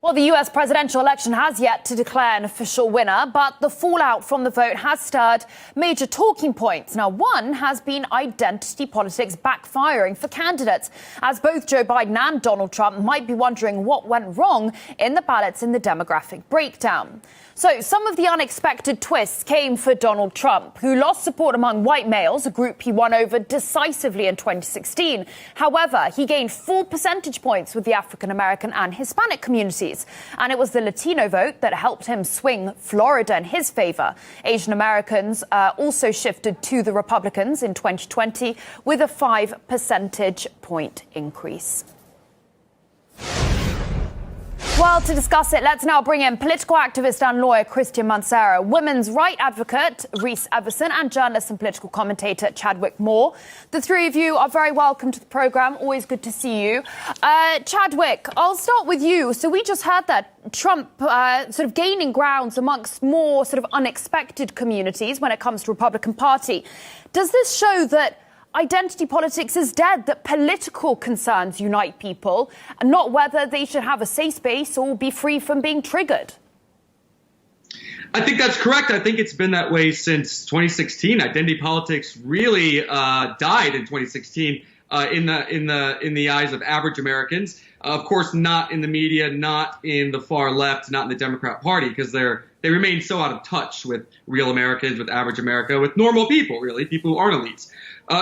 Well, the US presidential election has yet to declare an official winner, but the fallout from the vote has stirred major talking points. Now, one has been identity politics backfiring for candidates, as both Joe Biden and Donald Trump might be wondering what went wrong in the ballots in the demographic breakdown. So some of the unexpected twists came for Donald Trump, who lost support among white males, a group he won over decisively in 2016. However, he gained 4 percentage points with the African-American and Hispanic communities. And it was the Latino vote that helped him swing Florida in his favor. Asian Americans also shifted to the Republicans in 2020 with a 5 percentage point increase. Well, to discuss it, let's now bring in political activist and lawyer Christian Mancera, women's right advocate Reese Everson, and journalist and political commentator Chadwick Moore. The three of you are very welcome to the programme. Always good to see you. Chadwick, I'll start with you. So we just heard that Trump sort of gaining grounds amongst more sort of unexpected communities when it comes to Republican Party. Does this show that identity politics is dead, that political concerns unite people, and not whether they should have a safe space or be free from being triggered? I think that's correct. I think it's been that way since 2016. Identity politics really died in 2016 in the eyes of average Americans. Of course, not in the media, not in the far left, not in the Democrat Party, because they remain so out of touch with real Americans, with average America, with normal people, really, people who aren't elites.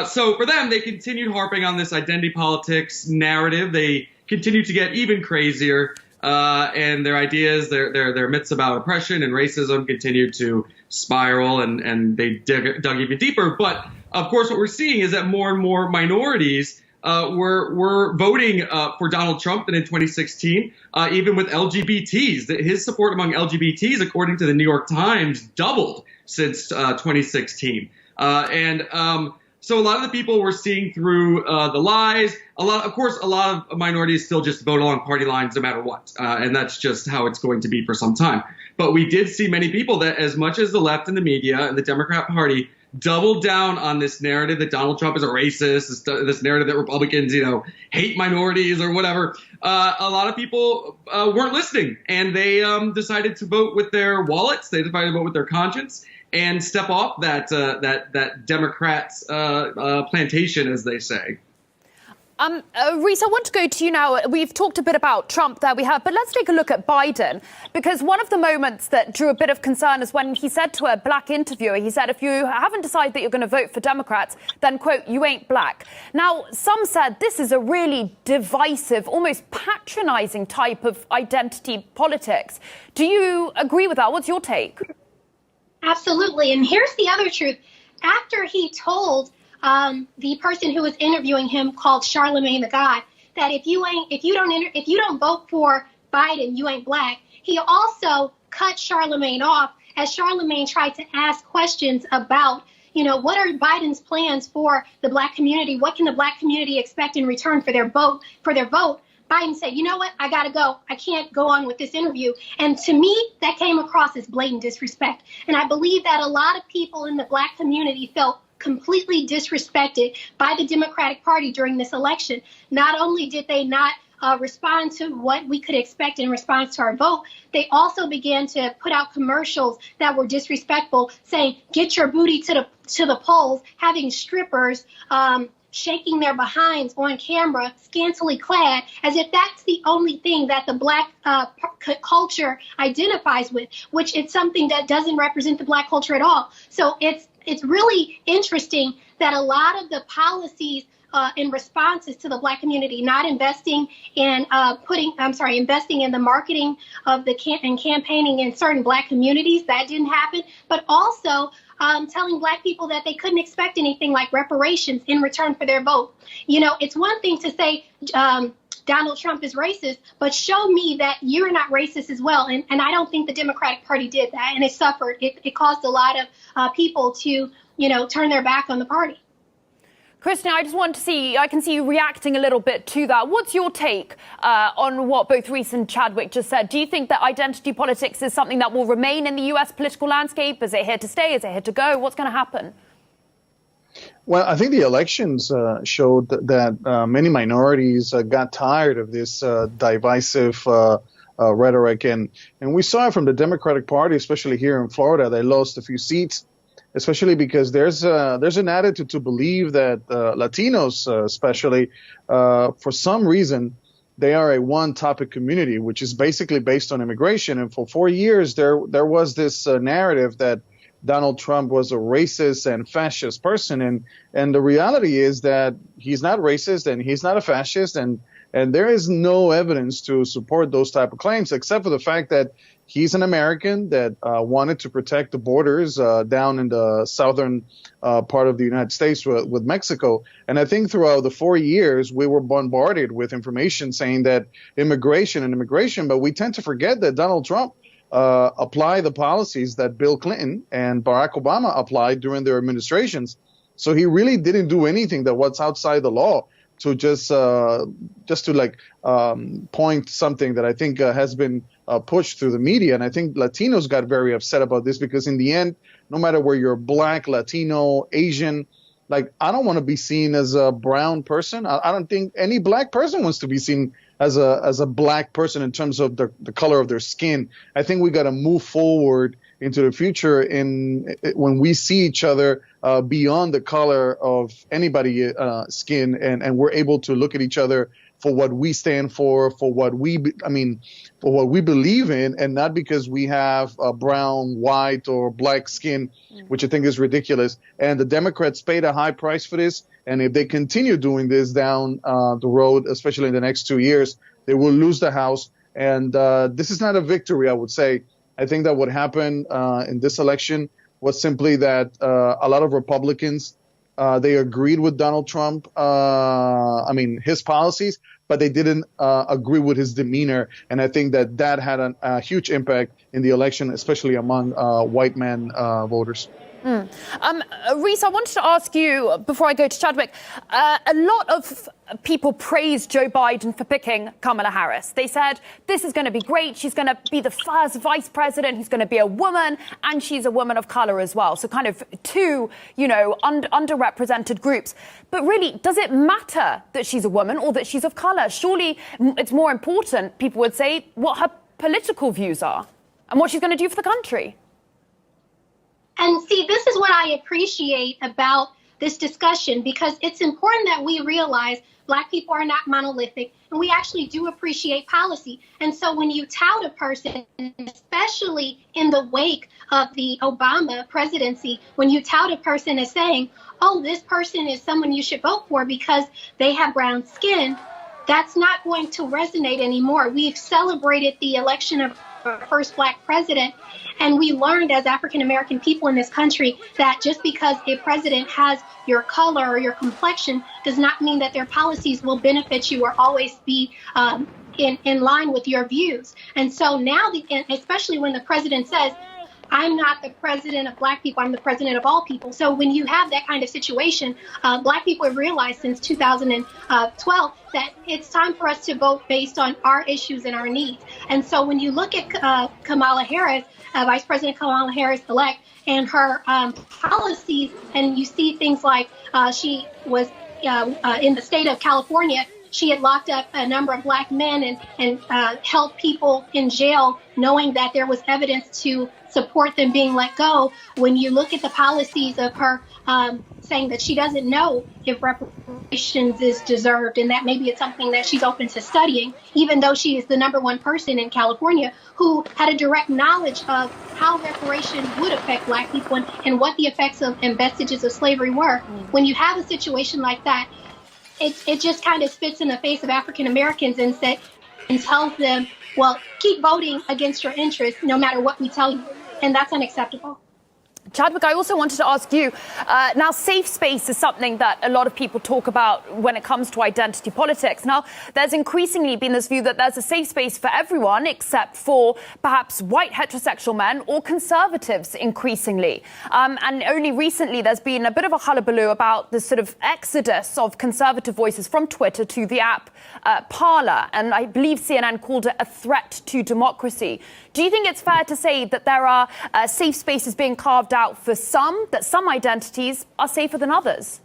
So for them, they continued harping on this identity politics narrative. They continued to get even crazier, and their ideas, their myths about oppression and racism continued to spiral, and they dug even deeper. But of course, what we're seeing is that more and more minorities were voting for Donald Trump than in 2016, even with LGBTs. His support among LGBTs, according to the New York Times, doubled since 2016. So a lot of the people were seeing through the lies. A lot of minorities still just vote along party lines no matter what. And that's just how it's going to be for some time. But we did see many people that, as much as the left and the media and the Democrat Party doubled down on this narrative that Donald Trump is a racist, this narrative that Republicans, hate minorities or whatever. A lot of people weren't listening, and they decided to vote with their wallets. They decided to vote with their conscience and step off that Democrats plantation, as they say. Reese, I want to go to you now. We've talked a bit about Trump there, but let's take a look at Biden, because one of the moments that drew a bit of concern is when he said to a black interviewer, he said, if you haven't decided that you're going to vote for Democrats, then, quote, you ain't black. Now, some said this is a really divisive, almost patronizing type of identity politics. Do you agree with that? What's your take? Absolutely. And here's the other truth. After he told the person who was interviewing him, called Charlemagne the God, that if you don't vote for Biden, you ain't black, he also cut Charlemagne off as Charlemagne tried to ask questions about, what are Biden's plans for the black community? What can the black community expect in return for their vote? Biden said, you know what, I got to go. I can't go on with this interview. And to me, that came across as blatant disrespect. And I believe that a lot of people in the black community felt completely disrespected by the Democratic Party during this election. Not only did they not respond to what we could expect in response to our vote, they also began to put out commercials that were disrespectful, saying, get your booty to the polls, having strippers shaking their behinds on camera, scantily clad, as if that's the only thing that the black culture identifies with, which is something that doesn't represent the black culture at all. So it's really interesting that a lot of the policies in responses to the black community, not investing in investing in the marketing of and campaigning in certain black communities, that didn't happen, but also telling black people that they couldn't expect anything like reparations in return for their vote. It's one thing to say Donald Trump is racist, but show me that you're not racist as well. And I don't think the Democratic Party did that, and it suffered. It caused a lot of people to, turn their back on the party. Christian, I can see you reacting a little bit to that. What's your take on what both Reese and Chadwick just said? Do you think that identity politics is something that will remain in the US political landscape? Is it here to stay? Is it here to go? What's going to happen? Well, I think the elections showed that many minorities got tired of this divisive rhetoric. And we saw it from the Democratic Party, especially here in Florida. They lost a few seats, especially because there's an attitude to believe that Latinos, especially, for some reason, they are a one-topic community, which is basically based on immigration. And for 4 years, there was this narrative that Donald Trump was a racist and fascist person. And the reality is that he's not racist and he's not a fascist. And there is no evidence to support those type of claims, except for the fact that he's an American that wanted to protect the borders down in the southern part of the United States with Mexico. And I think throughout the 4 years, we were bombarded with information saying that immigration, but we tend to forget that Donald Trump apply the policies that Bill Clinton and Barack Obama applied during their administrations. So he really didn't do anything that was outside the law to just to point something that I think has been pushed through the media. And I think Latinos got very upset about this because in the end, no matter where you're Black, Latino, Asian, like I don't want to be seen as a brown person. I don't think any Black person wants to be seen as a Black person in terms of the color of their skin. I think we got to move forward into the future when we see each other beyond the color of anybody's skin, and we're able to look at each other for what we stand for what we believe in, and not because we have brown, white, or Black skin, which I think is ridiculous. And the Democrats paid a high price for this. And if they continue doing this down the road, especially in the next 2 years, they will lose the House. And this is not a victory, I would say. I think that what happened in this election was simply that a lot of Republicans, they agreed with Donald Trump, his policies, but they didn't agree with his demeanor. And I think that had a huge impact in the election, especially among white man voters. Reese, I wanted to ask you, before I go to Chadwick, a lot of people praised Joe Biden for picking Kamala Harris. They said, this is going to be great. She's going to be the first vice president who's going to be a woman, and she's a woman of color as well. So kind of two, underrepresented groups. But really, does it matter that she's a woman or that she's of color? Surely it's more important, people would say, what her political views are and what she's going to do for the country. And see, this is what I appreciate about this discussion, because it's important that we realize Black people are not monolithic, and we actually do appreciate policy. And so when you tout a person, especially in the wake of the Obama presidency, when you tout a person as saying, oh, this person is someone you should vote for because they have brown skin, that's not going to resonate anymore. We've celebrated the election of our first Black president, and we learned as African-American people in this country that just because a president has your color or your complexion does not mean that their policies will benefit you or always be in line with your views. And so now, especially when the president says, I'm not the president of Black people, I'm the president of all people. So when you have that kind of situation, Black people have realized since 2012 that it's time for us to vote based on our issues and our needs. And so when you look at Kamala Harris, Vice President Kamala Harris-elect, and her policies, and you see things like she was in the state of California, she had locked up a number of Black men and held people in jail, knowing that there was evidence to support them being let go. When you look at the policies of her saying that she doesn't know if reparations is deserved, and that maybe it's something that she's open to studying, even though she is the #1 person in California who had a direct knowledge of how reparation would affect Black people and what the effects of and vestiges of slavery were. When you have a situation like that, it just kind of spits in the face of African Americans and tells them, well, keep voting against your interests no matter what we tell you. And that's unacceptable. Chadwick, I also wanted to ask you, now safe space is something that a lot of people talk about when it comes to identity politics. Now, there's increasingly been this view that there's a safe space for everyone except for perhaps white heterosexual men or conservatives increasingly. And only recently there's been a bit of a hullabaloo about this sort of exodus of conservative voices from Twitter to the app Parler. And I believe CNN called it a threat to democracy. Do you think it's fair to say that there are safe spaces being carved out for some, that some identities are safer than others?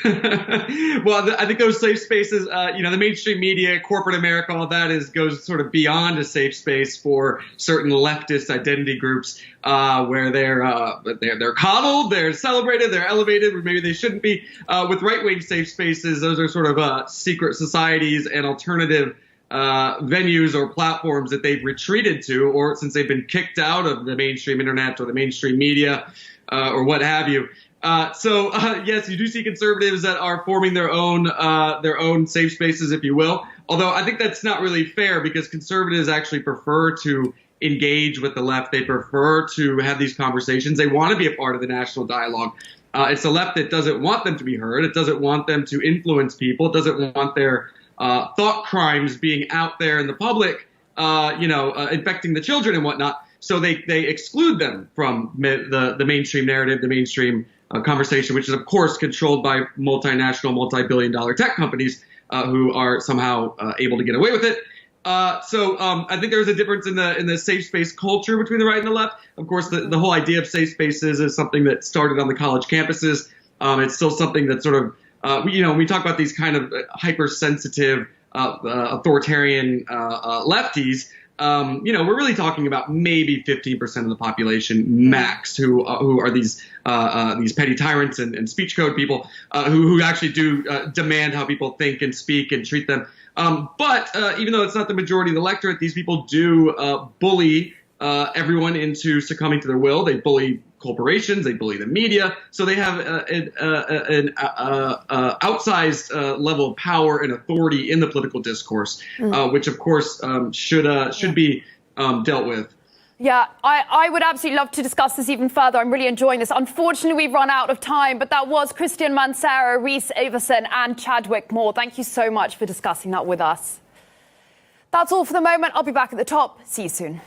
Well, I think those safe spaces, the mainstream media, corporate America, all that goes sort of beyond a safe space for certain leftist identity groups, where they're coddled, they're celebrated, they're elevated, or maybe they shouldn't be. With right-wing safe spaces, those are sort of secret societies and alternative venues or platforms that they've retreated to, or since they've been kicked out of the mainstream internet or the mainstream media, or what have you. Yes, you do see conservatives that are forming their own safe spaces, if you will. Although I think that's not really fair, because conservatives actually prefer to engage with the left. They prefer to have these conversations. They want to be a part of the national dialogue. It's the left that doesn't want them to be heard. It doesn't want them to influence people. It doesn't want their thought crimes being out there in the public, infecting the children and whatnot. So they exclude them from the mainstream narrative, the mainstream conversation, which is, of course, controlled by multinational, multi-billion-dollar tech companies who are somehow able to get away with it. I think there's a difference in the safe space culture between the right and the left. Of course, the whole idea of safe spaces is something that started on the college campuses. It's still something that sort of, when we talk about these kind of hypersensitive, authoritarian lefties, we're really talking about maybe 15% of the population max who are these petty tyrants and speech code people who actually do demand how people think and speak and treat them. But even though it's not the majority of the electorate, these people do bully everyone into succumbing to their will. They bully corporations, they bully the media, so they have an outsized level of power and authority in the political discourse, which of course should be dealt with. Yeah, I would absolutely love to discuss this even further. I'm really enjoying this. Unfortunately, we've run out of time, but that was Christian Mancera, Rhys Iverson and Chadwick Moore. Thank you so much for discussing that with us. That's all for the moment. I'll be back at the top. See you soon.